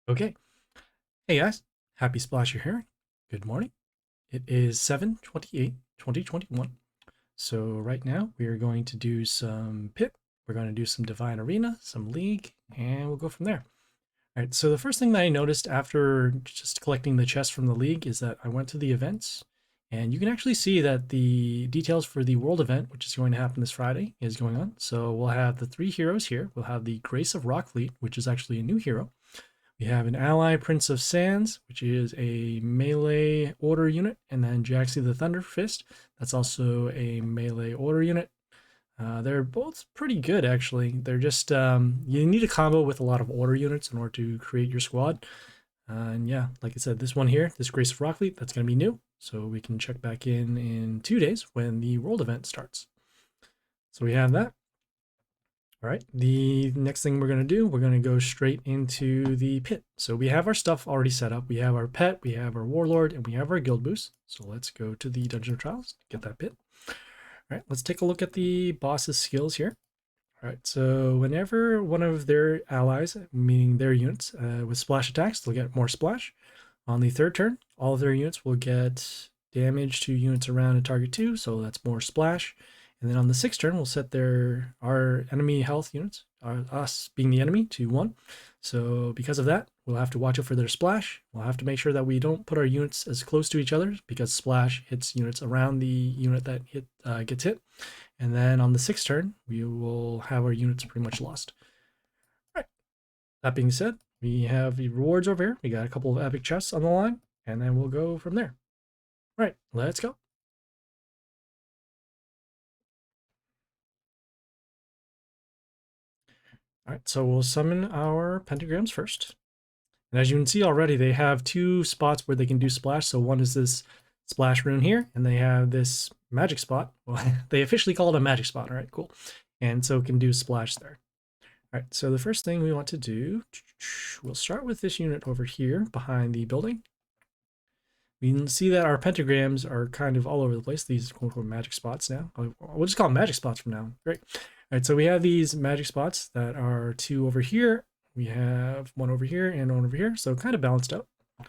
Okay. Hey guys, Happysplasher here. Good morning. It is 7/28/2021. So right now we are going to do some pit. We're going to do some Divine Arena, some League, and we'll go from there. All right, so the first thing that I noticed after just collecting the chest from the League is that I went to the events, and you can actually see that the details for the World event, which is going to happen this Friday, is going on. So we'll have the 3 heroes here. We'll have the Grace of Rockfleet, which is actually a new hero. We have an ally, Prince of Sands, which is a melee order unit, and then Jackson the Thunder Fist. That's also a melee order unit. They're both pretty good, actually. They're just, you need a combo with a lot of order units in order to create your squad. And yeah, like I said, this one here, this Grace of Rockfleet, that's going to be new. So we can check back in 2 days when the world event starts. So we have that. All right, the next thing we're going to do, we're going to go straight into the pit. So we have our stuff already set up. We have our pet, we have our warlord, and we have our guild boost. So let's go to the Dungeon of Trials, get that pit. All right, let's take a look at the boss's skills here. All right, so whenever one of their allies, meaning their units, with splash attacks, they'll get more splash. On the third turn, all of their units will get damage to units around a target 2, so that's more splash. And then on the 6th turn, we'll set our enemy health units, us being the enemy, to 1. So because of that, we'll have to watch out for their splash. We'll have to make sure that we don't put our units as close to each other because splash hits units around the unit that gets hit. And then on the 6th turn, we will have our units pretty much lost. All right. That being said, we have the rewards over here. We got a couple of epic chests on the line, and then we'll go from there. All right, let's go. All right, so we'll summon our pentagrams first. And as you can see already, they have 2 spots where they can do splash. So one is this splash rune here, and they have this magic spot. Well, they officially call it a magic spot. All right, cool. And so it can do splash there. All right, so the first thing we want to do, we'll start with this unit over here behind the building. We can see that our pentagrams are kind of all over the place. These quote-unquote magic spots now. We'll just call them magic spots from now. Great. All right, so we have these magic spots that are 2 over here. We have 1 over here and 1 over here, so kind of balanced out. All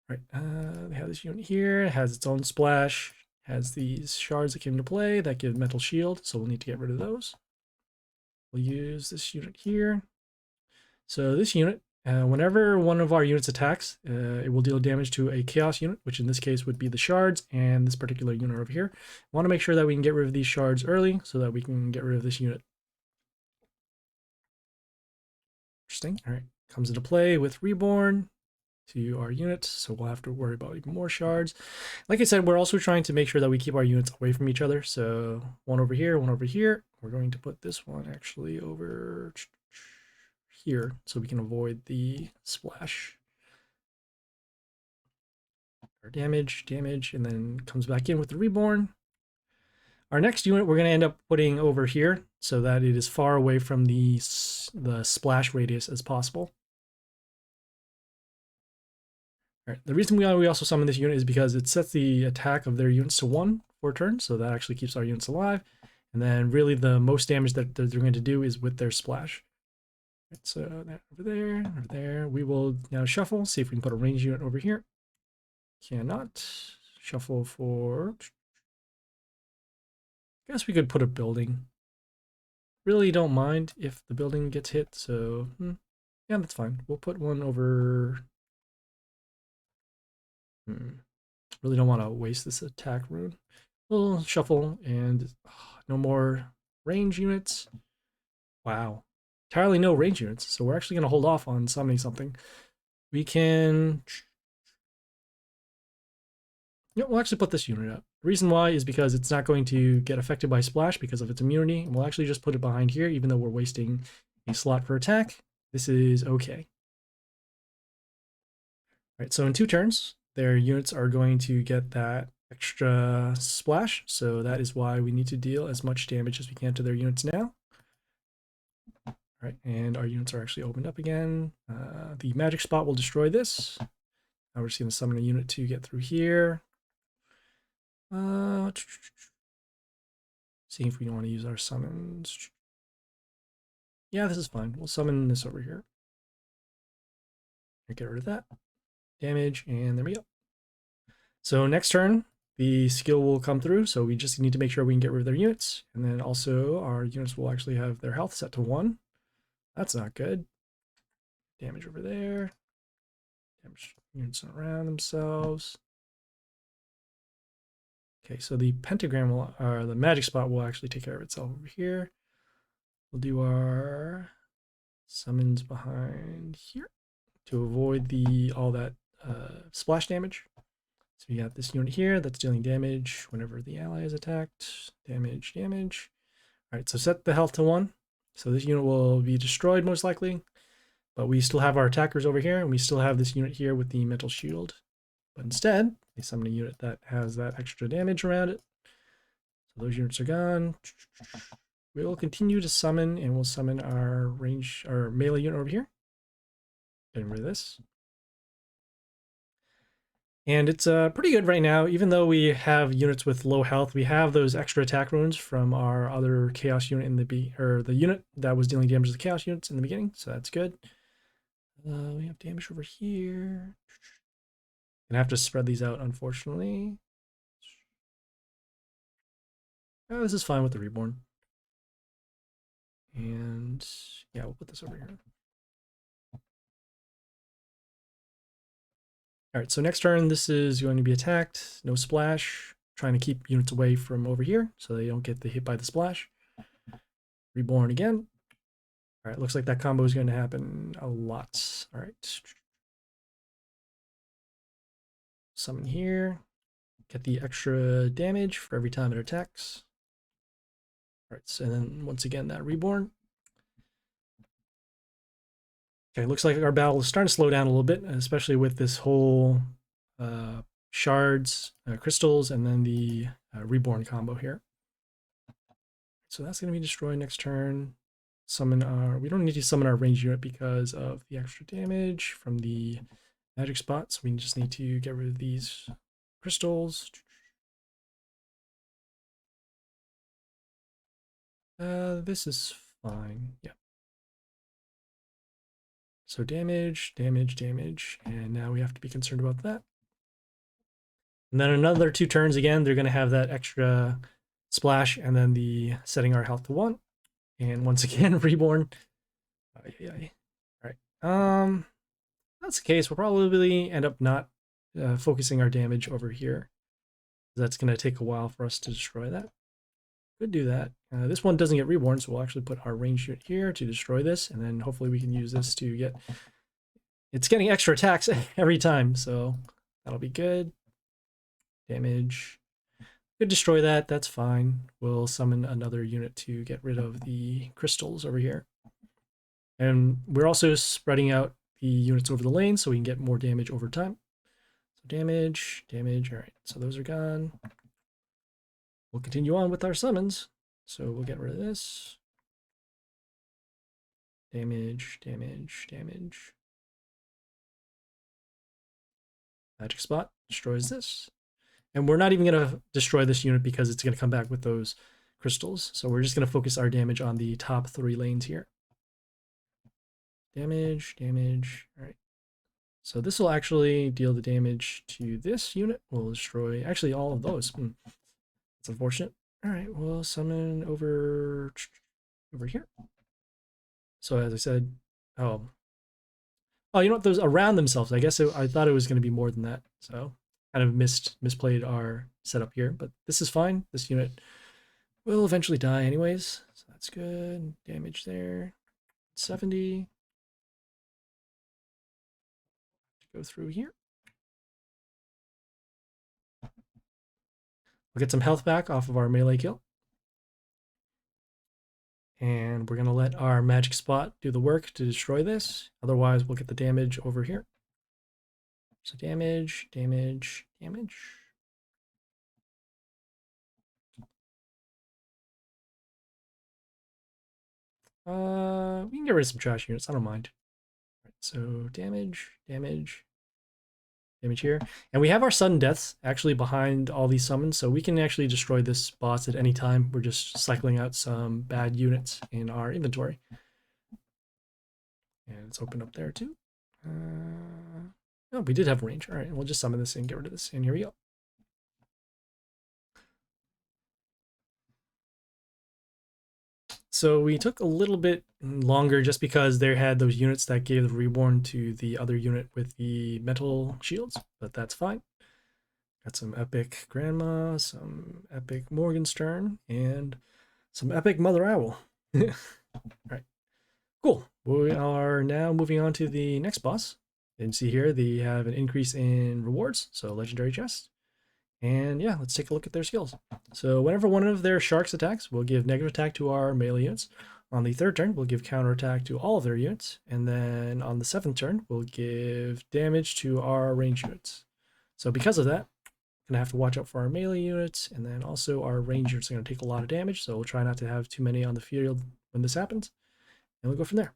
right, they have this unit here. It has its own splash. Has these shards that came into play that give mental shield, so we'll need to get rid of those. We'll use this unit here. So this unit, whenever one of our units attacks, it will deal damage to a chaos unit, which in this case would be the shards and this particular unit over here. I want to make sure that we can get rid of these shards early so that we can get rid of this unit. Interesting. All right, comes into play with Reborn to our units, so we'll have to worry about even more shards. Like I said, we're also trying to make sure that we keep our units away from each other. So 1 over here, 1 over here. We're going to put this one actually over here so we can avoid the splash. Our damage, and then comes back in with the Reborn. Our next unit we're going to end up putting over here so that it is far away from the splash radius as possible. All right. The reason we also summon this unit is because it sets the attack of their units to 1 for turn, so that actually keeps our units alive. And then really the most damage that they're going to do is with their splash. Right, so that over there. We will now shuffle, see if we can put a range unit over here. Cannot. Shuffle for... I guess we could put a building. Really don't mind if the building gets hit, so yeah, that's fine. We'll put one over... Really don't want to waste this attack rune. We'll shuffle and no more range units. Wow. Entirely no range units, so we're actually going to hold off on summoning something. We can... Yeah, we'll actually put this unit up. The reason why is because it's not going to get affected by splash because of its immunity. And we'll actually just put it behind here, even though we're wasting a slot for attack. This is okay. All right, so in 2 turns, their units are going to get that extra splash. So that is why we need to deal as much damage as we can to their units now. All right, and our units are actually opened up again. The magic spot will destroy this. Now we're just going to summon a unit to get through here. See if we want to use our summons. Yeah, this is fine. We'll summon this over here. Get rid of that. Damage, and there we go. So next turn, the skill will come through, so we just need to make sure we can get rid of their units. And then also our units will actually have their health set to 1. That's not good. Damage over there. Damage units around themselves. Okay, so the pentagram will, or the magic spot will actually take care of itself over here. We'll do our summons behind here to avoid all that splash damage. So we got this unit here that's dealing damage whenever the ally is attacked. Damage, damage. All right, so set the health to 1. So this unit will be destroyed most likely, but we still have our attackers over here, and we still have this unit here with the mental shield. But instead, they summon a unit that has that extra damage around it. So those units are gone. We'll continue to summon, and we'll summon our melee unit over here. Getting rid of this. And it's pretty good right now, even though we have units with low health. We have those extra attack runes from our other chaos unit in the unit that was dealing damage to the chaos units in the beginning, so that's good. We have damage over here. Gonna have to spread these out, unfortunately. Oh, this is fine with the Reborn. And yeah, we'll put this over here. All right, so next turn, this is going to be attacked. No splash. Trying to keep units away from over here so they don't get hit by the splash. Reborn again. All right, looks like that combo is going to happen a lot. All right. Summon here. Get the extra damage for every time it attacks. All right, so then once again, that Reborn. Okay, looks like our battle is starting to slow down a little bit, especially with this whole shards, crystals, and then the Reborn combo here. So that's going to be destroyed next turn. We don't need to summon our ranged unit because of the extra damage from the magic spot, so we just need to get rid of these crystals. This is fine, yeah. So damage, damage, damage, and now we have to be concerned about that. And then another 2 turns again, they're going to have that extra splash, and then the setting our health to 1. And once again, Reborn. All right. That's the case. We'll probably end up not focusing our damage over here. That's going to take a while for us to destroy that. Could do that. This one doesn't get Reborn, so we'll actually put our ranged unit here to destroy this, and then hopefully we can use this to get... It's getting extra attacks every time, so that'll be good. Damage. Could destroy that, that's fine. We'll summon another unit to get rid of the crystals over here. And we're also spreading out the units over the lane so we can get more damage over time. So damage, damage, all right. So those are gone. We'll continue on with our summons. So we'll get rid of this. Damage, damage, damage. Magic spot destroys this. And we're not even going to destroy this unit because it's going to come back with those crystals. So we're just going to focus our damage on the top 3 lanes here. Damage, damage, all right. So this will actually deal the damage to this unit. We'll destroy actually all of those. That's unfortunate. All right, we'll summon over here. So as I said, oh, you know what? Those around themselves. I guess I thought it was going to be more than that. So kind of misplayed our setup here, but this is fine. This unit will eventually die anyways, so that's good. Damage there, 70. Go through here. We'll get some health back off of our melee kill. And we're going to let our magic spot do the work to destroy this. Otherwise, we'll get the damage over here. So damage, damage, damage. We can get rid of some trash units. I don't mind. Right, so damage, damage, damage here. And we have our sudden deaths actually behind all these summons, so we can actually destroy this boss at any time. We're just cycling out some bad units in our inventory. And it's open up there too. Oh, we did have range. All right, we'll just summon this and get rid of this. And here we go. So we took a little bit longer just because they had those units that gave the Reborn to the other unit with the metal shields, but that's fine. Got some epic Grandma, some epic Morgenstern, and some epic Mother Owl. All right, cool. We are now moving on to the next boss. And you see here they have an increase in rewards, so legendary chest. And yeah, let's take a look at their skills. So whenever one of their sharks attacks, we'll give negative attack to our melee units. On the third turn, we'll give counter attack to all of their units. And then on the seventh turn, we'll give damage to our range units. So because of that, we're going to have to watch out for our melee units. And then also our range units are going to take a lot of damage. So we'll try not to have too many on the field when this happens. And we'll go from there.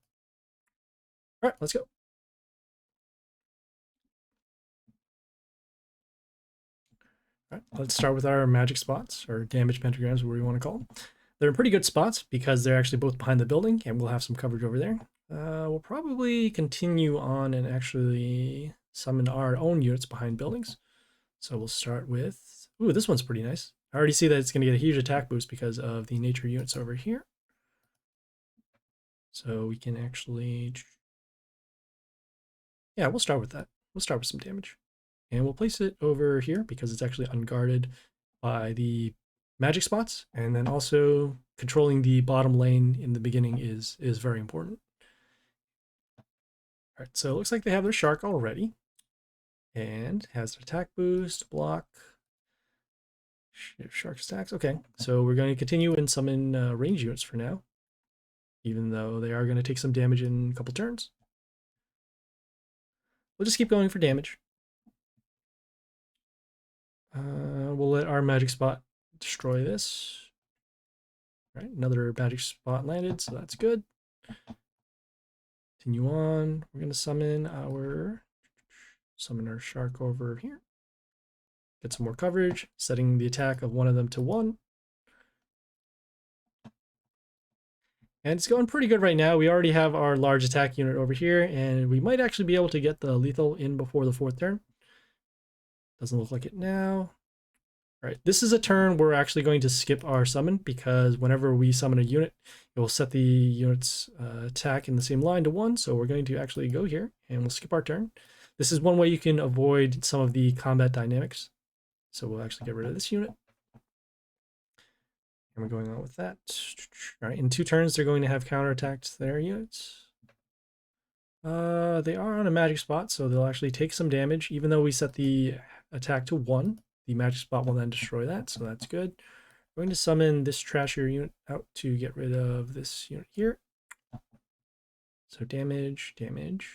All right, let's go. All right, let's start with our magic spots, or damage pentagrams, whatever you want to call them. They're in pretty good spots because they're actually both behind the building, and we'll have some coverage over there. We'll probably continue on and actually summon our own units behind buildings. So we'll start with... Ooh, this one's pretty nice. I already see that it's going to get a huge attack boost because of the nature units over here. So we can actually... Yeah, we'll start with that. We'll start with some damage. And we'll place it over here because it's actually unguarded by the magic spots. And then also controlling the bottom lane in the beginning is very important. All right, so it looks like they have their shark already. And has attack boost, block, shark stacks. Okay, so we're going to continue and summon range units for now, even though they are going to take some damage in a couple turns. We'll just keep going for damage. We'll let our magic spot destroy this. All right, another magic spot landed, so that's good. Continue on. We're going to summon our shark over here. Get some more coverage, setting the attack of one of them to 1. And it's going pretty good right now. We already have our large attack unit over here, and we might actually be able to get the lethal in before the 4th turn. Doesn't look like it now. All right, this is a turn we're actually going to skip our summon because whenever we summon a unit, it will set the unit's attack in the same line to 1. So we're going to actually go here and we'll skip our turn. This is one way you can avoid some of the combat dynamics. So we'll actually get rid of this unit. And we're going on with that. All right, in 2 turns, they're going to have counterattacked their units. They are on a magic spot, so they'll actually take some damage. Even though we set the attack to 1, the magic spot will then destroy that, so that's good. We're going to summon this trashier unit out to get rid of this unit here. So damage, damage.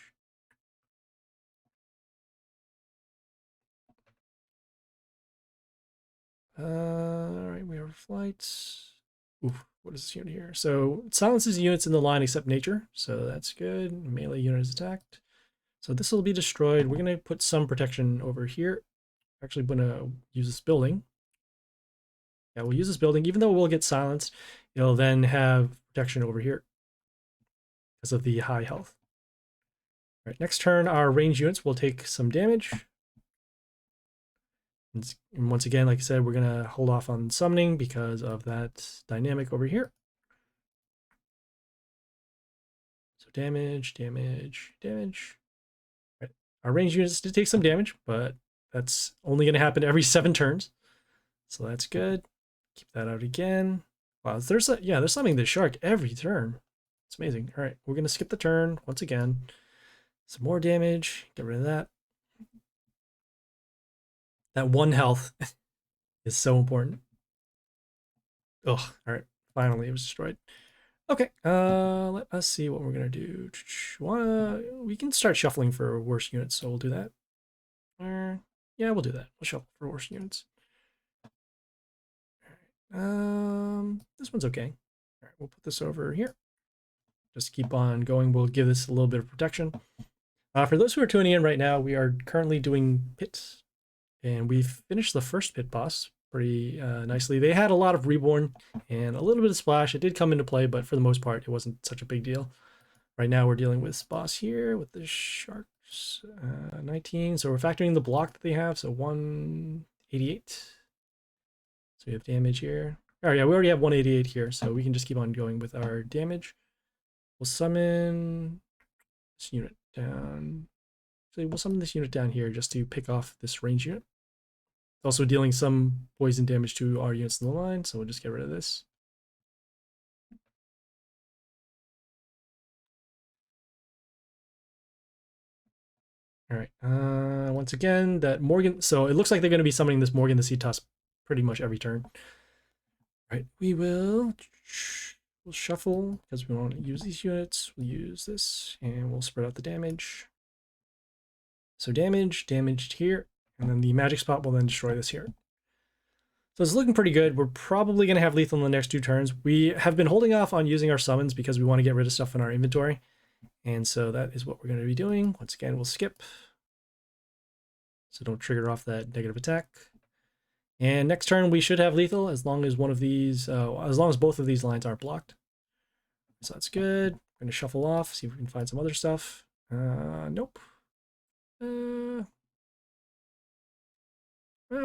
All right, we have flights. Oof, what is this unit here? So it silences units in the line except nature, so that's good. Melee unit is attacked. So this will be destroyed. We're going to put some protection over here. Actually, I'm going to use this building. Yeah, we'll use this building. Even though we'll get silenced, it'll then have protection over here because of the high health. All right, next turn, our range units will take some damage. And once again, like I said, we're going to hold off on summoning because of that dynamic over here. So damage, damage, damage. All right. Our range units did take some damage, but that's only going to happen every 7 turns. So that's good. Keep that out again. Wow, they're summoning the shark every turn. It's amazing. All right, we're going to skip the turn once again. Some more damage. Get rid of that. That 1 health is so important. Ugh, all right. Finally, it was destroyed. Okay, let us see what we're going to do. We can start shuffling for worse units, so we'll do that. Yeah, we'll do that. We'll shuffle for worse units. All right. This one's okay. All right, we'll put this over here. Just keep on going. We'll give this a little bit of protection. For those who are tuning in right now, we are currently doing pits, and we've finished the first pit boss pretty nicely. They had a lot of Reborn and a little bit of splash. It did come into play, but for the most part, it wasn't such a big deal. Right now, we're dealing with this boss here with the sharks. 19. So we're factoring the block that they have. So 188. So we have damage here. Oh yeah, we already have 188 here, so we can just keep on going with our damage. We'll summon this unit down. So we'll summon this unit down here just to pick off this range unit. Also dealing some poison damage to our units in the line, so we'll just get rid of this. All right. Once again, that Morgan. So it looks like they're going to be summoning this Morgan the Sea Tusk pretty much every turn. All right. We'll shuffle because we want to use these units. We'll use this and we'll spread out the damage. So damaged here, and then the magic spot will then destroy this here. So it's looking pretty good. We're probably going to have lethal in the next 2 turns. We have been holding off on using our summons because we want to get rid of stuff in our inventory. And so that is what we're going to be doing. Once again, we'll skip. So don't trigger off that negative attack. And next turn we should have lethal as long as one of these, as long as both of these lines aren't blocked. So that's good. We're going to shuffle off, see if we can find some other stuff. Nope. Well,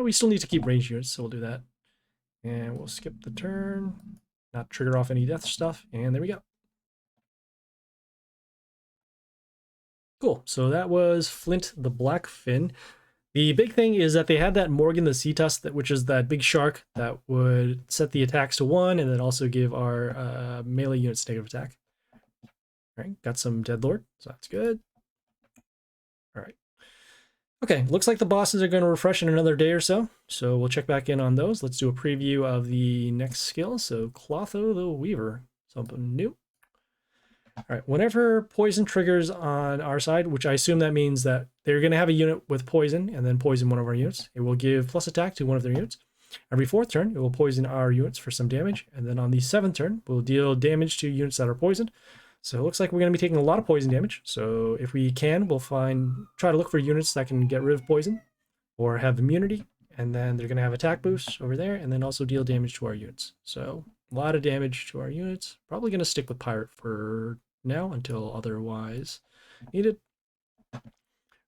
we still need to keep range units, so we'll do that. And we'll skip the turn, not trigger off any death stuff, and there we go. Cool, so that was Flint the Black Fin. The big thing is that they had that Morgan the Sea Tusk, which is that big shark that would set the attacks to 1 and then also give our melee units negative attack. All right, got some Deadlord, so that's good. All right. Okay, looks like the bosses are going to refresh in another day or so, so we'll check back in on those. Let's do a preview of the next skill. So Clotho the Weaver, something new. All right, whenever poison triggers on our side, which I assume that means that they're going to have a unit with poison and then poison one of our units, it will give plus attack to one of their units. Every 4th turn, it will poison our units for some damage, and then on the 7th turn, we'll deal damage to units that are poisoned. So it looks like we're going to be taking a lot of poison damage. So if we can, we'll try to look for units that can get rid of poison or have immunity, and then they're going to have attack boosts over there, and then also deal damage to our units. So a lot of damage to our units. Probably going to stick with Pirate for now until otherwise needed. All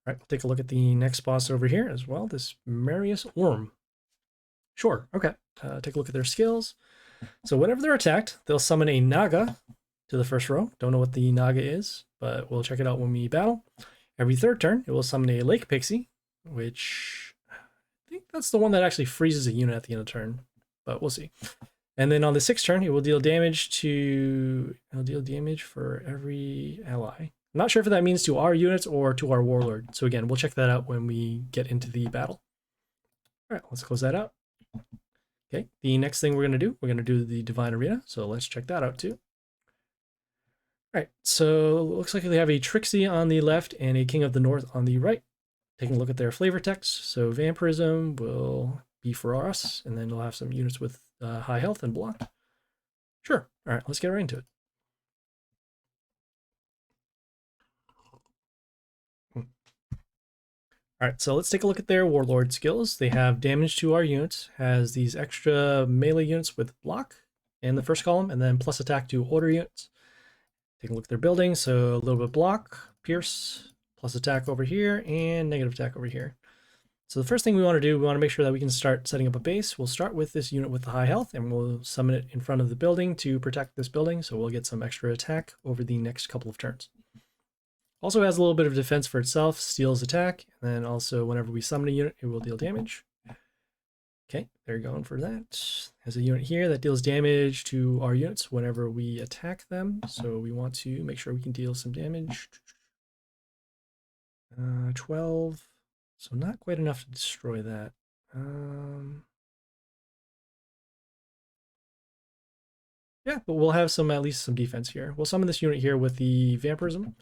right, we'll take a look at the next boss over here as well, this Marius Orm. Sure, okay. Take a look at their skills. So whenever they're attacked, they'll summon a Naga to the first row. Don't know what the Naga is, but we'll check it out when we battle. Every 3rd turn, it will summon a Lake Pixie, which I think that's the one that actually freezes a unit at the end of the turn, but we'll see. And then on the 6th turn, it will deal damage for every ally. I'm not sure if that means to our units or to our Warlord. So again, we'll check that out when we get into the battle. All right, let's close that out. Okay, the next thing we're going to do the Divine Arena. So let's check that out too. All right, so it looks like they have a Trixie on the left and a King of the North on the right. Taking a look at their flavor text. So Vampirism will be for us, and then we'll have some units with high health and block. Sure. All right, let's get right into it. All right, so let's take a look at their Warlord skills. They have damage to our units, has these extra melee units with block in the first column, and then plus attack to order units. Take a look at their building. So a little bit of block, pierce, plus attack over here, and negative attack over here. So the first thing we want to do, we want to make sure that we can start setting up a base. We'll start with this unit with the high health, and we'll summon it in front of the building to protect this building, so we'll get some extra attack over the next couple of turns. Also has a little bit of defense for itself, steals attack, and then also whenever we summon a unit, it will deal damage. Okay, they're going for that. Has a unit here that deals damage to our units whenever we attack them, so we want to make sure we can deal some damage. 12, so not quite enough to destroy that. Yeah, but we'll have at least some defense here. We'll summon this unit here with the Vampirism,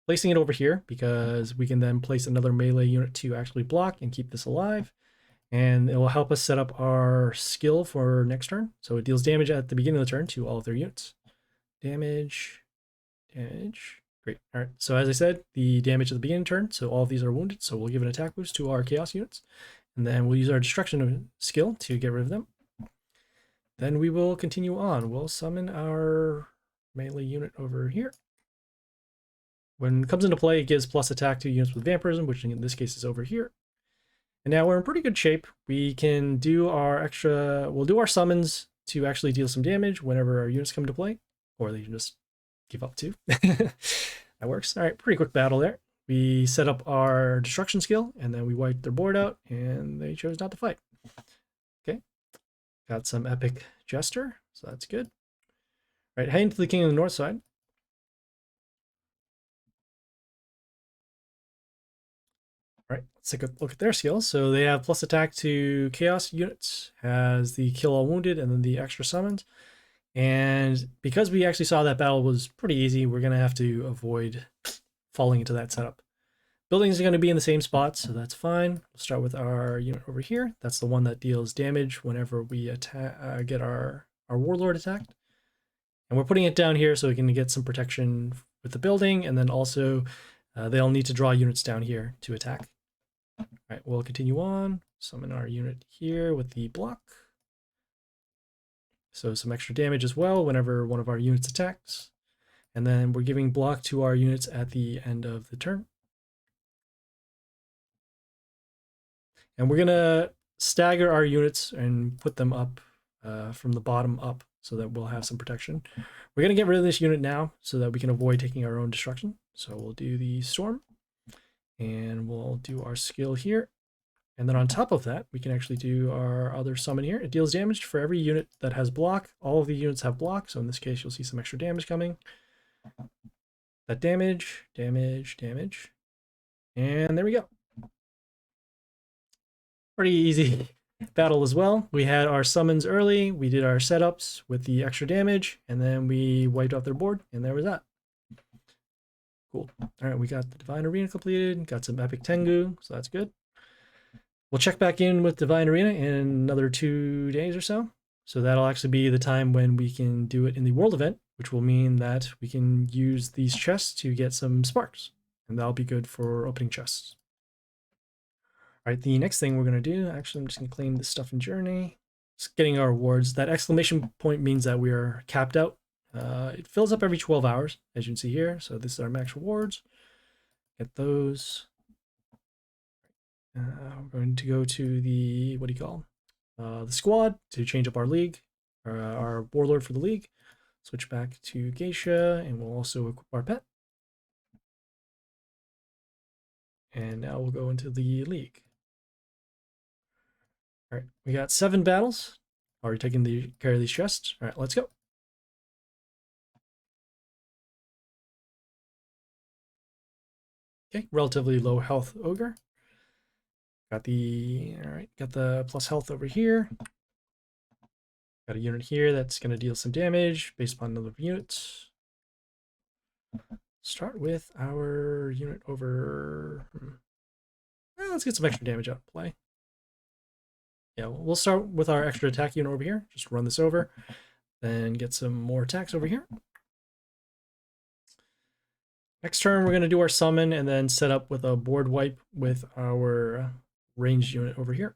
placing it over here because we can then place another melee unit to actually block and keep this alive. And it will help us set up our skill for next turn. So it deals damage at the beginning of the turn to all of their units. Damage. Great. All right. So as I said, the damage at the beginning of the turn. So all of these are wounded. So we'll give an attack boost to our Chaos units. And then we'll use our Destruction skill to get rid of them. Then we will continue on. We'll summon our melee unit over here. when it comes into play, it gives plus attack to units with vampirism, which in this case is over here. And now we're in pretty good shape. We can do our we'll do our summons to actually deal some damage whenever our units come into play, or they can just give up too. That works. All right, pretty quick battle there. We set up our destruction skill, and then we wiped their board out, and they chose not to fight. Okay, got some epic jester, so that's good. All right, heading to the king of the north side. All right, let's take a look at their skills. So they have plus attack to chaos units, has the kill all wounded, and then the extra summons. And because we actually saw that battle was pretty easy, we're going to have to avoid falling into that setup. Buildings are going to be in the same spot, so that's fine. We'll start with our unit over here. That's the one that deals damage whenever we attack, get our Warlord attacked. And we're putting it down here so we can get some protection with the building, and then also they'll need to draw units down here to attack. All right, we'll continue on. Summon our unit here with the block. So some extra damage as well whenever one of our units attacks. And then we're giving block to our units at the end of the turn. And we're going to stagger our units and put them up from the bottom up so that we'll have some protection. We're going to get rid of this unit now so that we can avoid taking our own destruction. So we'll do the storm. And we'll do our skill here. And then on top of that, we can actually do our other summon here. It deals damage for every unit that has block. All of the units have block, so in this case, you'll see some extra damage coming. That damage, damage, damage. And there we go. Pretty easy battle as well. We had our summons early, we did our setups with the extra damage, and then we wiped off their board, and there was that. Cool. All right, we got the Divine Arena completed, got some Epic Tengu, so that's good. We'll check back in with Divine Arena in another 2 days or so. So that'll actually be the time when we can do it in the world event, which will mean that we can use these chests to get some sparks. And that'll be good for opening chests. All right, the next thing we're going to do, actually, I'm just going to claim this stuff in Journey. Just getting our rewards. That exclamation point means that we are capped out. It fills up every 12 hours, as you can see here. So this is our max rewards. Get those. We're going to go to the, what do you call the squad to change up our league, our Warlord for the league. Switch back to Geisha, and we'll also equip our pet. And now we'll go into the league. All right, we got 7 battles. Already taking the care of these chests. All right, let's go. Okay, relatively low health ogre. Got the, all right, got the plus health over here. Got a unit here that's going to deal some damage based upon the number of units. Start with our unit over. Let's get some extra damage out of play. Yeah, we'll start with our extra attack unit over here. Just run this over, then get some more attacks over here. Next turn, we're going to do our summon and then set up with a board wipe with our ranged unit over here.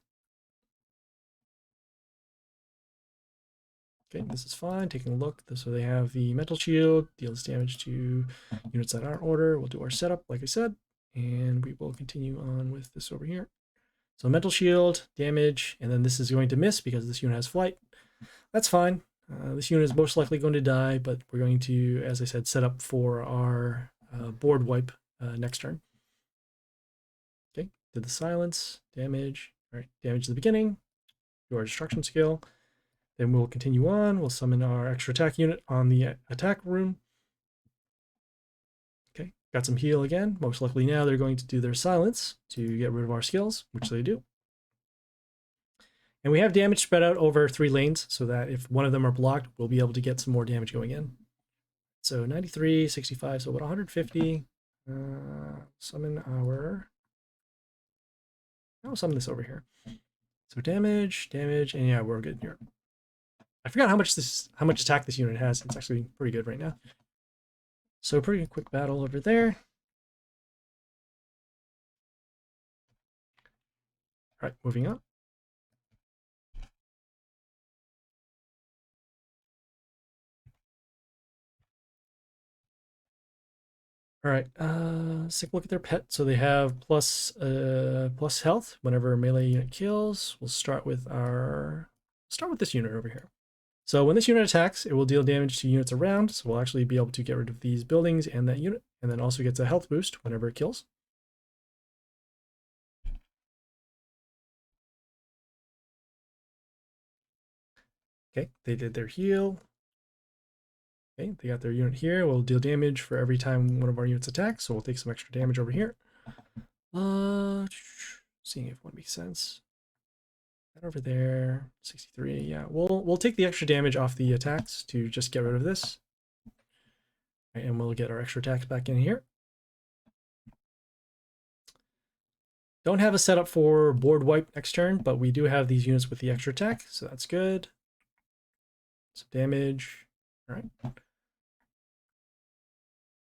Okay, this is fine. Taking a look. So they have the mental shield, deals damage to units that aren't order. We'll do our setup, like I said, and we will continue on with this over here. So mental shield, damage, and then this is going to miss because this unit has flight. That's fine. This unit is most likely going to die, but we're going to, as I said, set up for our board wipe next turn. Okay, did the silence, damage. All right, damage at the beginning, do our destruction skill. Then we'll continue on. We'll summon our extra attack unit on the attack room. Okay, got some heal again. Most likely now they're going to do their silence to get rid of our skills, which they do. And we have damage spread out over 3 lanes so that if one of them are blocked, we'll be able to get some more damage going in. So 93, 65, so about 150. Summon our... I'll summon this over here. So damage, damage, and yeah, we're good here. I forgot how much attack this unit has. It's actually pretty good right now. So pretty quick battle over there. All right, moving on. All right, let's take a look at their pet. So they have plus health whenever a melee unit kills. We'll start with this unit over here. So when this unit attacks, it will deal damage to units around. So we'll actually be able to get rid of these buildings and that unit, and then also gets a health boost whenever it kills. Okay, they did their heal. Okay, they got their unit here. We'll deal damage for every time one of our units attacks, so we'll take some extra damage over here. Seeing if one makes sense. That over there, 63. Yeah, we'll take the extra damage off the attacks to just get rid of this. Right, and we'll get our extra attacks back in here. Don't have a setup for board wipe next turn, but we do have these units with the extra attack, so that's good. Some damage. All right.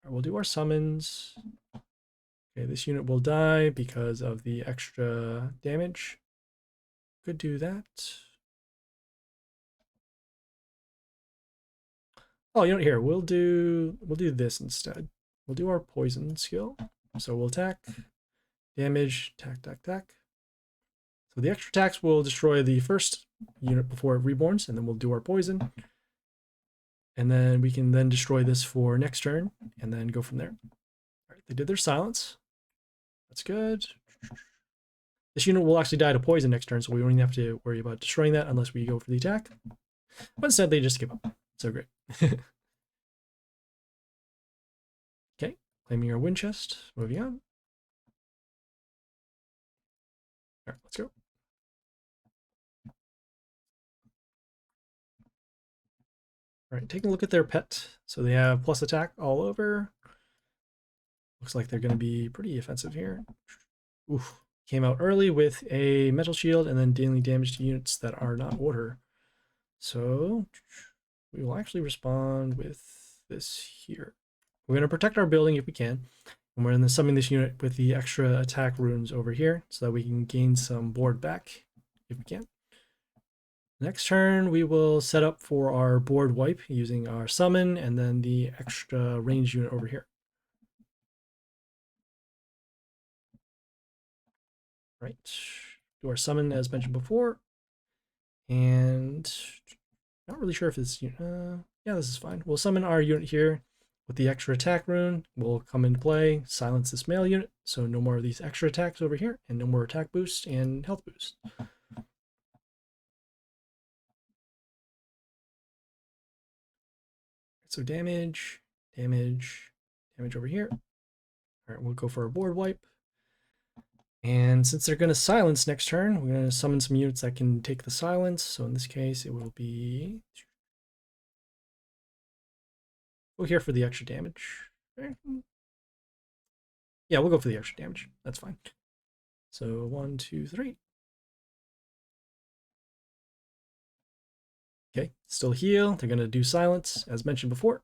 We'll do our summons. Okay, this unit will die because of the extra damage. Could do that. Oh, you know what? Here we'll do this instead. We'll do our poison skill. So we'll attack, damage, attack. So the extra attacks will destroy the first unit before it reborns, and then we'll do our poison. And then we can then destroy this for next turn, and then go from there. All right, they did their silence. That's good. This unit will actually die to poison next turn, so we won't even have to worry about destroying that unless we go for the attack. But instead, they just give up. So great. Okay, claiming our wind chest. Moving on. All right, let's go. All right, taking a look at their pet. So they have plus attack all over. Looks like they're going to be pretty offensive here. Oof. Came out early with a metal shield and then dealing damage to units that are not water. So we will actually respond with this here. We're going to protect our building if we can. And we're going to summon this unit with the extra attack runes over here so that we can gain some board back if we can. Next turn, we will set up for our board wipe using our summon and then the extra range unit over here. Right. Do our summon as mentioned before. And not really sure if this unit, yeah, this is fine. We'll summon our unit here with the extra attack rune. Will come into play, silence this male unit, so no more of these extra attacks over here, and no more attack boost and health boost. So damage over here. All right, we'll go for a board wipe. And since they're going to silence next turn, we're going to summon some units that can take the silence. So in this case, it will be... Go here for the extra damage. Yeah, we'll go for the extra damage. That's fine. So 1, 2, 3. Okay, still heal. They're going to do silence, as mentioned before.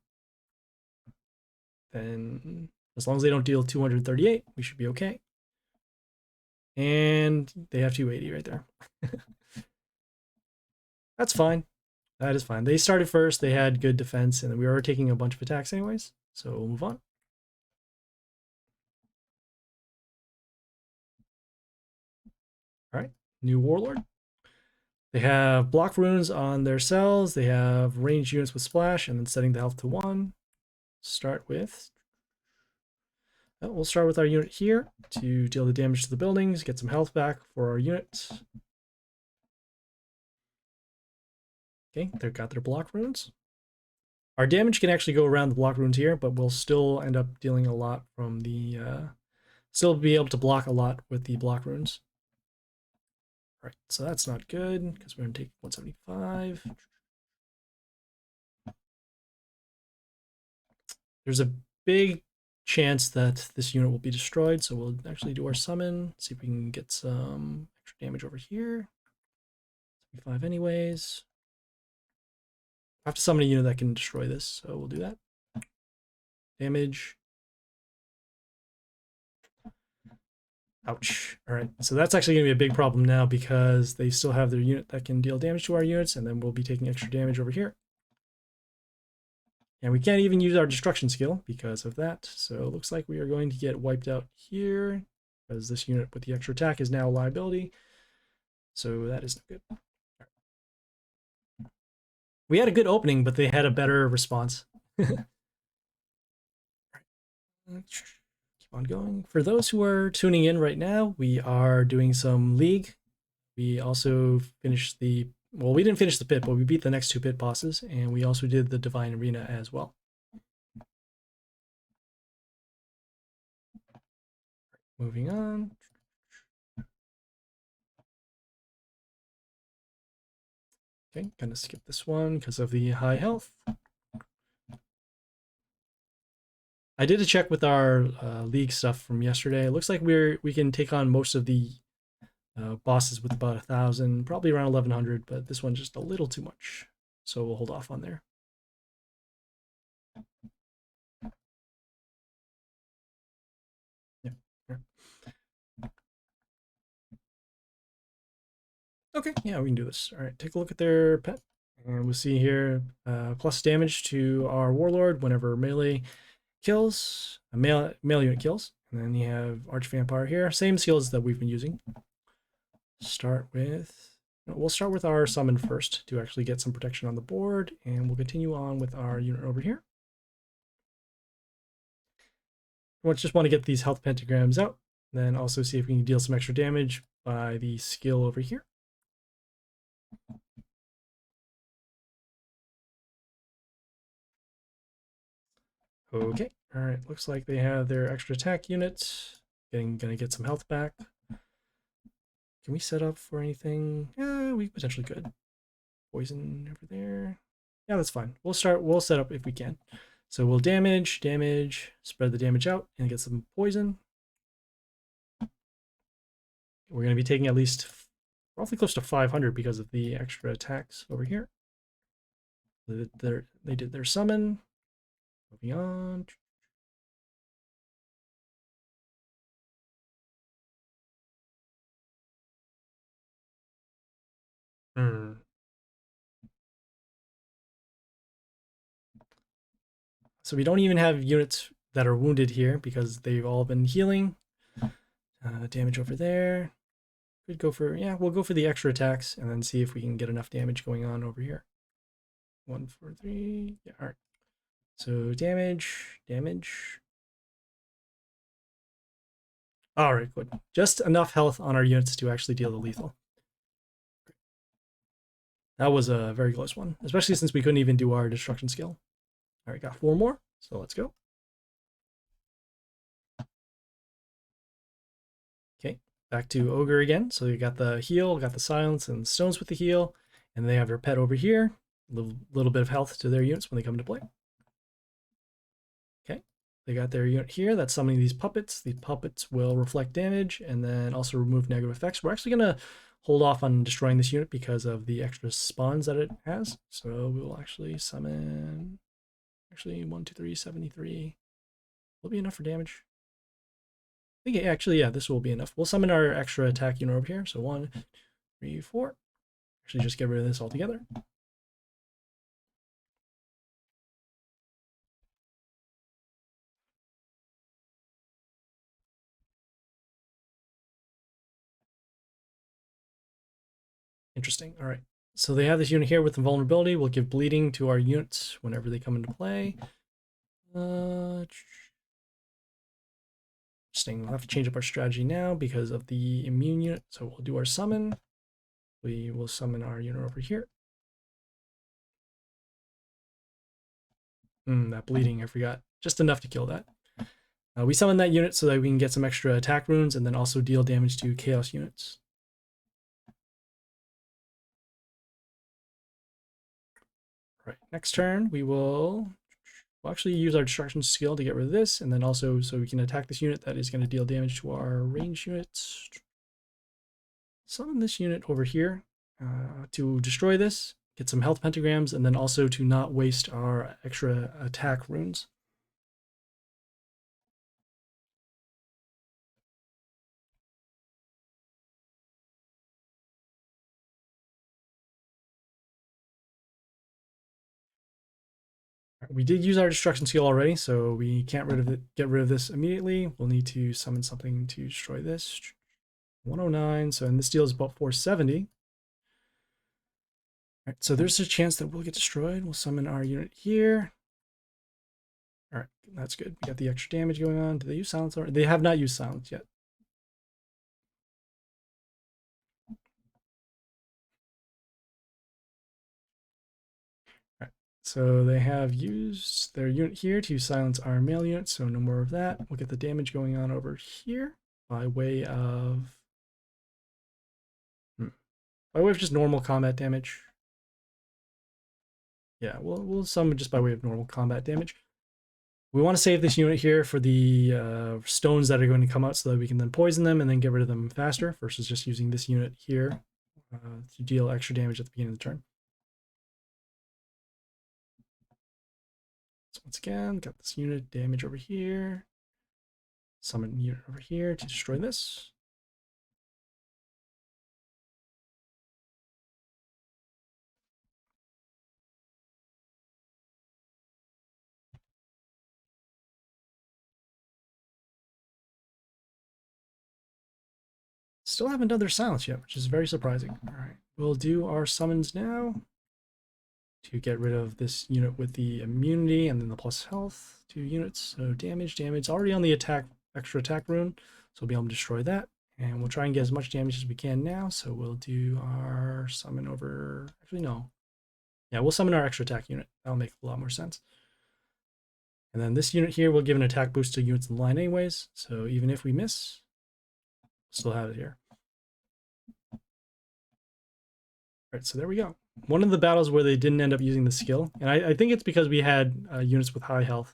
Then, as long as they don't deal 238, we should be okay. And they have 280 right there. That's fine. That is fine. They started first. They had good defense, and we were taking a bunch of attacks anyways. So we'll move on. All right, new Warlord. They have block runes on their cells. They have ranged units with splash, and then setting the health to 1. Start with... We'll start with our unit here to deal the damage to the buildings, get some health back for our unit. Okay, they've got their block runes. Our damage can actually go around the block runes here, but we'll still end up dealing a lot from the... still be able to block a lot with the block runes. All right, so that's not good, because we're going to take 175. There's a big chance that this unit will be destroyed, so we'll actually do our summon, see if we can get some extra damage over here. 75 anyways. I have to summon a unit that can destroy this, so we'll do that. Damage. Ouch. All right, so that's actually going to be a big problem now because they still have their unit that can deal damage to our units, and then we'll be taking extra damage over here. And we can't even use our destruction skill because of that. So it looks like we are going to get wiped out here because this unit with the extra attack is now a liability. So that is not good. We had a good opening, but they had a better response. Keep on going. For those who are tuning in right now, we are doing some League. We also finished the, well, we didn't finish the pit, but we beat the next two pit bosses, and we also did the Divine Arena as well. Moving on. Okay, gonna skip this one because of the high health. I did a check with our League stuff from yesterday. It looks like we can take on most of the bosses with about 1,000, probably around 1,100, but this one's just a little too much. So we'll hold off on there. Yeah. Okay, yeah, we can do this. All right, take a look at their pet. And we'll see here, plus damage to our Warlord whenever melee kills, a melee unit kills. And then you have Arch Vampire here. Same skills that we've been using. We'll start with our summon first to actually get some protection on the board, and we'll continue on with our unit over here. We just want to get these health pentagrams out, then also see if we can deal some extra damage by the skill over here. Okay, all right, looks like they have their extra attack units. Gonna get some health back. Can we set up for anything? Yeah, we potentially could. Poison over there. Yeah, that's fine. We'll set up if we can. So we'll damage, spread the damage out, and get some poison. We're going to be taking at least roughly close to 500 because of the extra attacks over here. They did their summon. Moving on. So we don't even have units that are wounded here because they've all been healing. Damage over there. Could go for, yeah, we'll go for the extra attacks and then see if we can get enough damage going on over here. 1, 4, 3. Yeah, all right. So damage. All right, good. Just enough health on our units to actually deal the lethal. That was a very close one, especially since we couldn't even do our destruction skill. All right, got 4 more, so let's go. Okay, back to Ogre again. So you got the heal, got the silence, and stones with the heal, and they have their pet over here. A little bit of health to their units when they come into play. Okay, they got their unit here that's summoning these puppets. These puppets will reflect damage and then also remove negative effects. We're actually going to hold off on destroying this unit because of the extra spawns that it has. So we will actually summon, 1, 2, 3, 73. Will be enough for damage. I think actually, yeah, this will be enough. We'll summon our extra attack unit over here. So 1, 3, 4. Actually, just get rid of this altogether. Interesting. All right. So they have this unit here with invulnerability. We'll give bleeding to our units whenever they come into play. Interesting. We'll have to change up our strategy now because of the immune unit. So we'll do our summon. We will summon our unit over here. That bleeding, I forgot. Just enough to kill that. We summon that unit so that we can get some extra attack runes and then also deal damage to chaos units. All right, next turn we'll actually use our destruction skill to get rid of this, and then also so we can attack this unit that is going to deal damage to our range units. Summon this unit over here to destroy this, get some health pentagrams, and then also to not waste our extra attack runes. We did use our destruction skill already, so we can't get rid of this immediately. We'll need to summon something to destroy this. 109, so and this deals about 470. All right, so there's a chance that we'll get destroyed. We'll summon our unit here. All right, that's good. We got the extra damage going on. Do they use silence already? They have not used silence yet. All right, so they have used their unit here to silence our male unit, so no more of that. We'll get the damage going on over here by way of just normal combat damage. Yeah, we'll summon just by way of normal combat damage. We want to save this unit here for the stones that are going to come out so that we can then poison them and then get rid of them faster versus just using this unit here to deal extra damage at the beginning of the turn. So once again, got this unit damage over here. Summon unit over here to destroy this. Still haven't done their silence yet, which is very surprising. All right, we'll do our summons now to get rid of this unit with the immunity and then the plus health, 2 units. So damage, already on the extra attack rune, so we'll be able to destroy that. And we'll try and get as much damage as we can now. So we'll do our summon over, actually no. Yeah, we'll summon our extra attack unit. That'll make a lot more sense. And then this unit here will give an attack boost to units in the line anyways. So even if we miss, still have it here. All right, so there we go. One of the battles where they didn't end up using the skill, and I think it's because we had units with high health.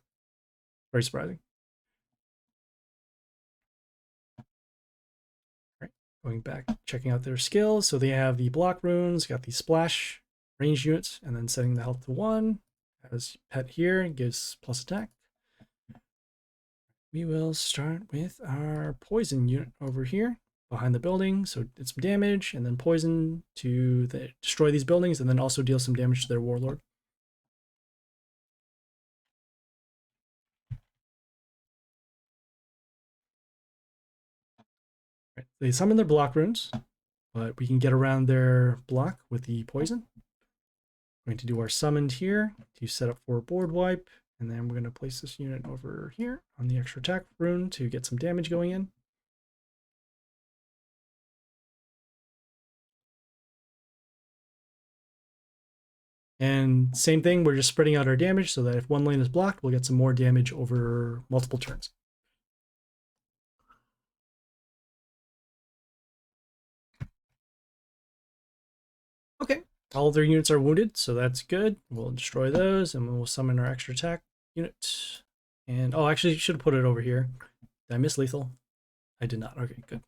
Very surprising. All right, going back, checking out their skills. So they have the block runes, got the splash range units, and then setting the health to 1. As pet here, gives plus attack. We will start with our poison unit over here behind the building, so it's some damage, and then poison to destroy these buildings, and then also deal some damage to their warlord. Right. They summon their block runes, but we can get around their block with the poison. We're going to do our summoned here to set up for a board wipe, and then we're going to place this unit over here on the extra attack rune to get some damage going in. And same thing, we're just spreading out our damage so that if one lane is blocked, we'll get some more damage over multiple turns. Okay, all of their units are wounded, so that's good. We'll destroy those, and we'll summon our extra attack unit. And, oh, actually, should have put it over here. Did I miss lethal? I did not. Okay, good.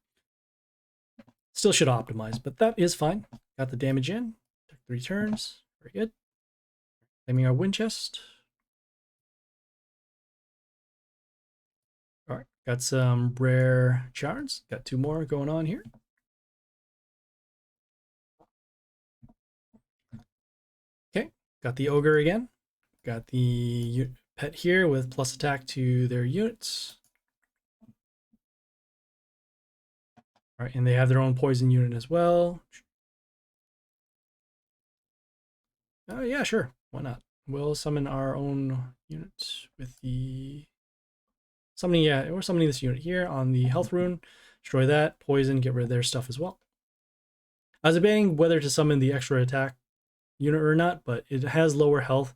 Still should have optimized, but that is fine. Got the damage in. Took 3 turns. Very good. Claiming our wind chest. All right, got some rare shards. Got 2 more going on here. Okay, got the ogre again. Got the pet here with plus attack to their units. All right, and they have their own poison unit as well. Oh yeah, sure. Why not? We'll summon our own units with the summoning. Yeah, we're summoning this unit here on the health rune. Destroy that, poison, get rid of their stuff as well. I was debating whether to summon the extra attack unit or not, but it has lower health,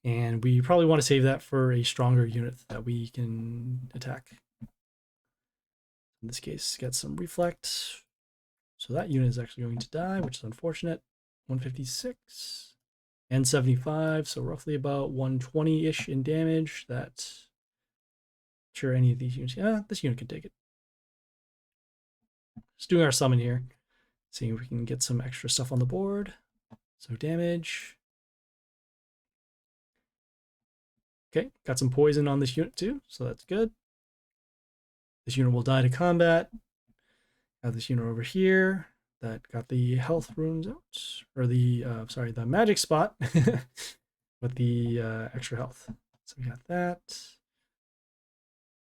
and we probably want to save that for a stronger unit that we can attack. In this case, get some reflect. So that unit is actually going to die, which is unfortunate. 156. And 75, so roughly about 120-ish in damage. That's sure any of these units. Yeah, this unit can take it. Just doing our summon here. Seeing if we can get some extra stuff on the board. So damage. Okay, got some poison on this unit too, so that's good. This unit will die to combat. Have this unit over here that got the health runes out, or the sorry, the magic spot. with the extra health. So we got that.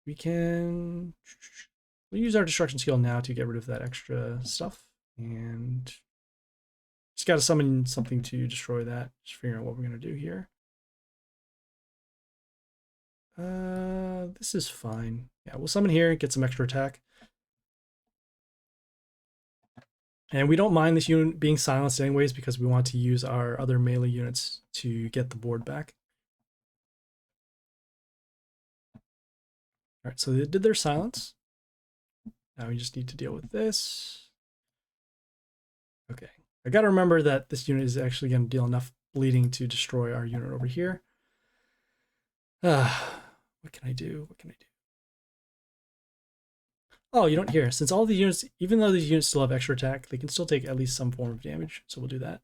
We'll use our destruction skill now to get rid of that extra stuff. And just got to summon something to destroy that. Just figuring out what we're going to do here. This is fine. Yeah, we'll summon here, get some extra attack. And we don't mind this unit being silenced anyways because we want to use our other melee units to get the board back. All right, so they did their silence. Now we just need to deal with this. Okay, I gotta remember that this unit is actually gonna deal enough bleeding to destroy our unit over here. What can I do? What can I do? Oh, you don't hear. Since all the units, even though these units still have extra attack, they can still take at least some form of damage. So we'll do that.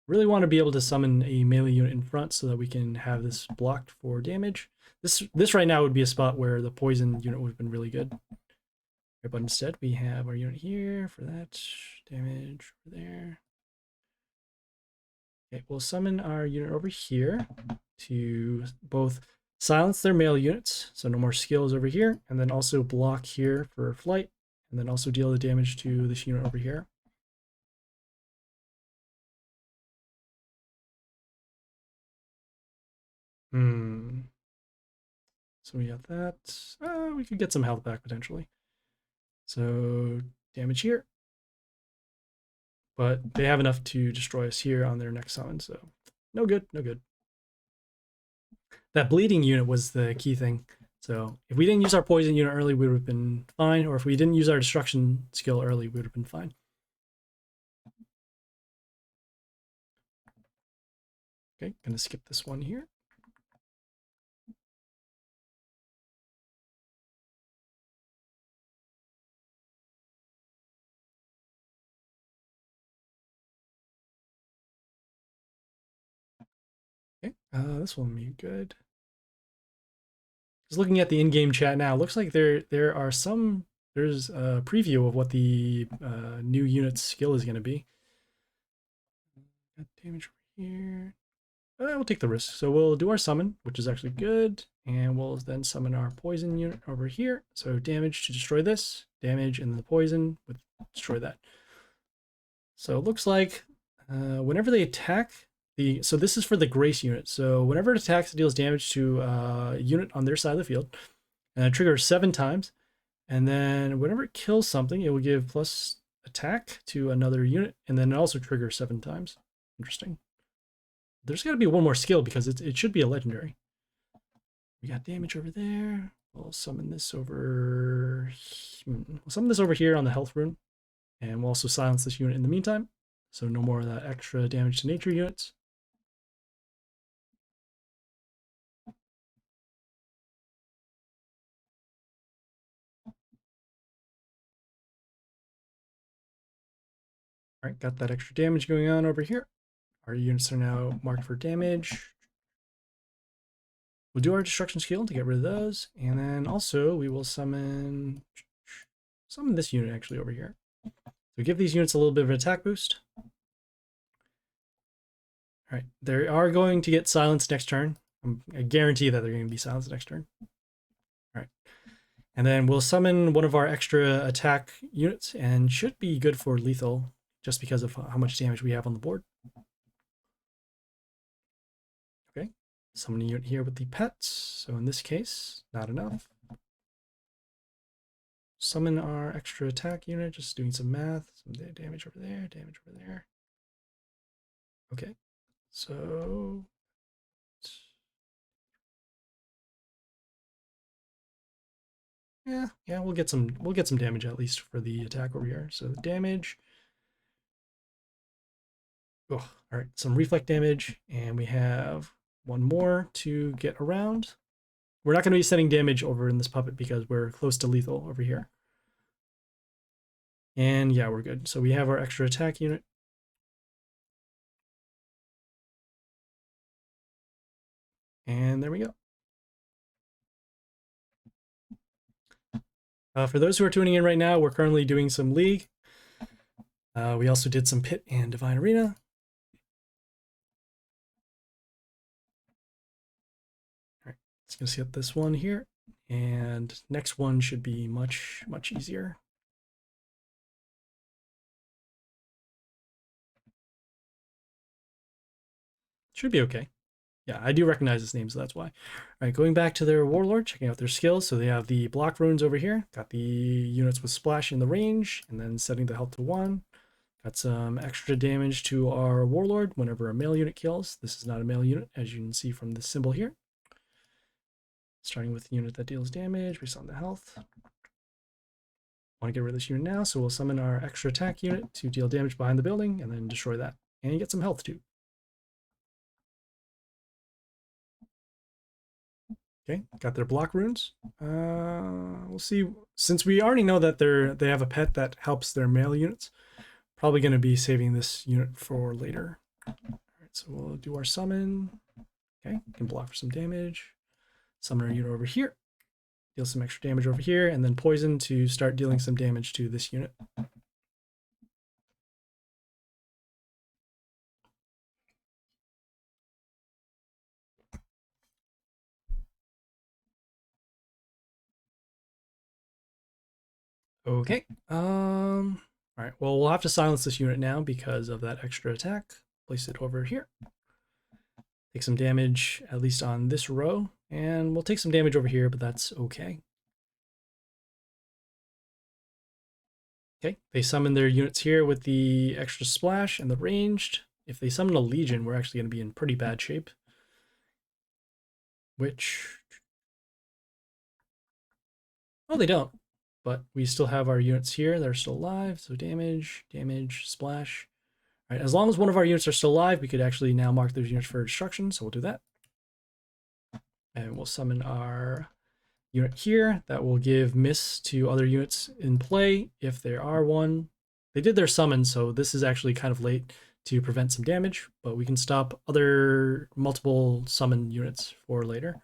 Really want to be able to summon a melee unit in front so that we can have this blocked for damage. This right now would be a spot where the poison unit would have been really good. But instead we have our unit here for that damage over there. Okay, we'll summon our unit over here to both silence their melee units, so no more skills over here, and then also block here for flight, and then also deal the damage to this unit over here. So we got that. We could get some health back potentially. So damage here. But they have enough to destroy us here on their next summon, so no good, no good. That bleeding unit was the key thing. So if we didn't use our poison unit early, we would have been fine. Or if we didn't use our destruction skill early, we would have been fine. Okay, gonna skip this one here. Okay, this one will be good. Just looking at the in-game chat now, looks like there's a preview of what the new unit's skill is going to be. Got damage over here. We'll take the risk. So we'll do our summon, which is actually good, and we'll then summon our poison unit over here. So damage to destroy this, damage, and then the poison would destroy that. So it looks like whenever they attack, so this is for the Grace unit. So whenever it attacks, it deals damage to a unit on their side of the field, and it triggers 7 times. And then whenever it kills something, it will give plus attack to another unit, and then it also triggers 7 times. Interesting. There's got to be one more skill because it should be a legendary. We got damage over there. We'll summon this over. We'll summon this over here on the health rune, and we'll also silence this unit in the meantime. So no more of that extra damage to nature units. All right, got that extra damage going on over here. Our units are now marked for damage. We'll do our destruction skill to get rid of those, and then also we will summon this unit actually over here. So give these units a little bit of an attack boost. All right, they are going to get silenced next turn. I guarantee that they're going to be silenced next turn. All right, and then we'll summon one of our extra attack units, and should be good for lethal, just because of how much damage we have on the board. Okay, summon a unit here with the pets. So in this case, not enough. Summon our extra attack unit, just doing some math. Some damage over there, damage over there. Okay, so yeah, we'll get some damage at least for the attack over here. So the damage. Oh, all right, some reflect damage, and we have one more to get around. We're not going to be sending damage over in this puppet because we're close to lethal over here. And yeah, we're good. So we have our extra attack unit. And there we go. For those who are tuning in right now, we're currently doing some League. We also did some Pit and Divine Arena. All right, let's go skip this one here. And next one should be much, much easier. Should be okay. Yeah, I do recognize his name, so that's why. All right, going back to their Warlord, checking out their skills. So they have the block runes over here. Got the units with splash in the range, and then setting the health to 1. Got some extra damage to our Warlord whenever a male unit kills. This is not a male unit, as you can see from the symbol here. Starting with the unit that deals damage based on the health. Want to get rid of this unit now, so we'll summon our extra attack unit to deal damage behind the building, and then destroy that. And get some health too. Okay, got their block runes. We'll see. Since we already know that they have a pet that helps their male units, probably going to be saving this unit for later. All right, so we'll do our summon. Okay, can block for some damage. Summon our unit over here. Deal some extra damage over here, and then poison to start dealing some damage to this unit. Okay. All right. Well, we'll have to silence this unit now because of that extra attack. Place it over here. Take some damage, at least on this row. And we'll take some damage over here, but that's okay. Okay. They summon their units here with the extra splash and the ranged. If they summon a legion, we're actually going to be in pretty bad shape. Which... Oh, they don't. But we still have our units here that are still alive. So damage, damage, splash. All right, as long as one of our units are still alive, we could actually now mark those units for destruction. So we'll do that. And we'll summon our unit here. That will give miss to other units in play if there are one. They did their summon, so this is actually kind of late to prevent some damage, but we can stop other multiple summon units for later.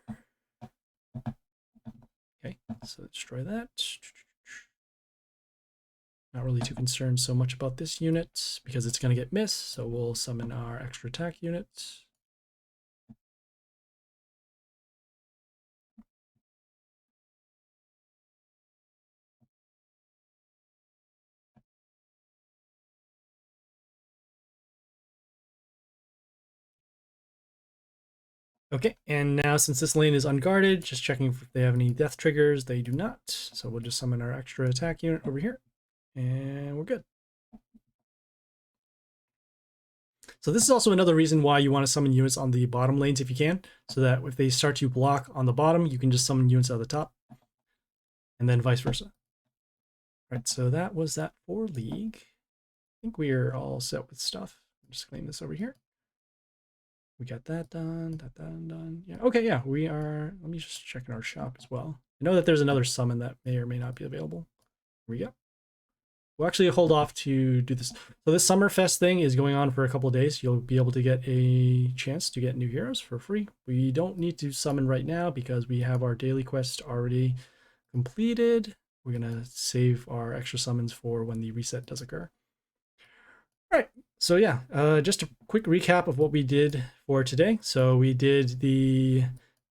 Okay, so destroy that. Not really too concerned so much about this unit because it's going to get missed, so we'll summon our extra attack unit. Okay, and now since this lane is unguarded, just checking if they have any death triggers. They do not, so we'll just summon our extra attack unit over here, and we're good. So this is also another reason why you want to summon units on the bottom lanes if you can, so that if they start to block on the bottom, you can just summon units at the top, and then vice versa. All right, so that was that for League. I think we are all set with stuff. Just claim this over here. We got that done, that done. Yeah, okay, yeah, we are. Let me just check in our shop as well. I know that there's another summon that may or may not be available. Here we go. We'll actually hold off to do this. So this Summerfest thing is going on for a couple of days. You'll be able to get a chance to get new heroes for free. We don't need to summon right now because we have our daily quest already completed. We're going to save our extra summons for when the reset does occur. All right. So yeah, just a quick recap of what we did for today. So we did the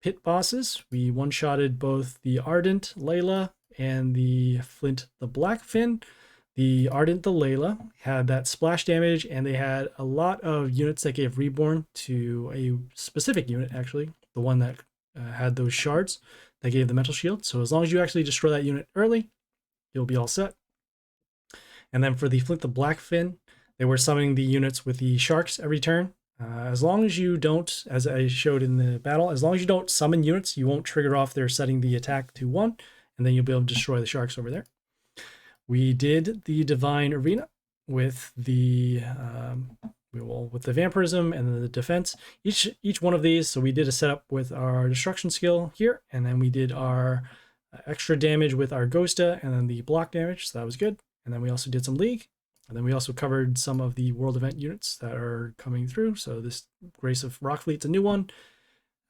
pit bosses. We one-shotted both the Ardent Layla and the Flint the Black Fin. The Ardent Layla had that splash damage, and they had a lot of units that gave Reborn to a specific unit, actually. The one that had those shards that gave the mental shield. So as long as you actually destroy that unit early, you'll be all set. And then for the Flint the Black Fin, they were summoning the units with the sharks every turn. As long as you don't, as I showed in the battle, as long as you don't summon units, you won't trigger off their setting the attack to 1, and then you'll be able to destroy the sharks over there. We did the Divine Arena with the with the Vampirism and the defense. Each one of these. So we did a setup with our destruction skill here, and then we did our extra damage with our Ghosta, and then the block damage. So that was good. And then we also did some League. And then we also covered some of the world event units that are coming through. So this Grace of Rock Fleet's a new one.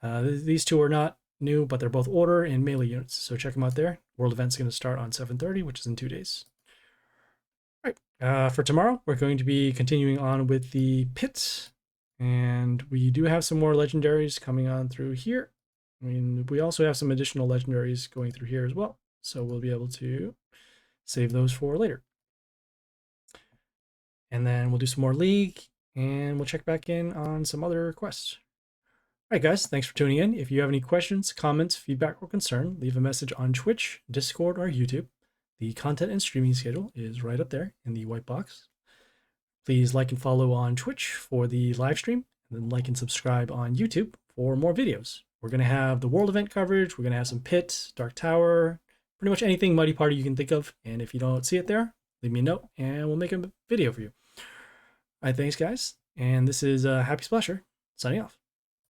These two are not new, but they're both order and melee units. So check them out there. World event's going to start on 7:30, which is in 2 days. All right, for tomorrow, we're going to be continuing on with the pit, and we do have some more legendaries coming on through here. I mean, we also have some additional legendaries going through here as well, so we'll be able to save those for later. And then we'll do some more League, and we'll check back in on some other quests. All right, guys, thanks for tuning in. If you have any questions, comments, feedback, or concern, leave a message on Twitch, Discord, or YouTube. The content and streaming schedule is right up there in the white box. Please like and follow on Twitch for the live stream, and then like and subscribe on YouTube for more videos. We're going to have the World event coverage. We're going to have some Pit, Dark Tower, pretty much anything Mighty Party you can think of. And if you don't see it there, leave me a note, and we'll make a video for you. All right, thanks, guys. And this is Happysplasher signing off.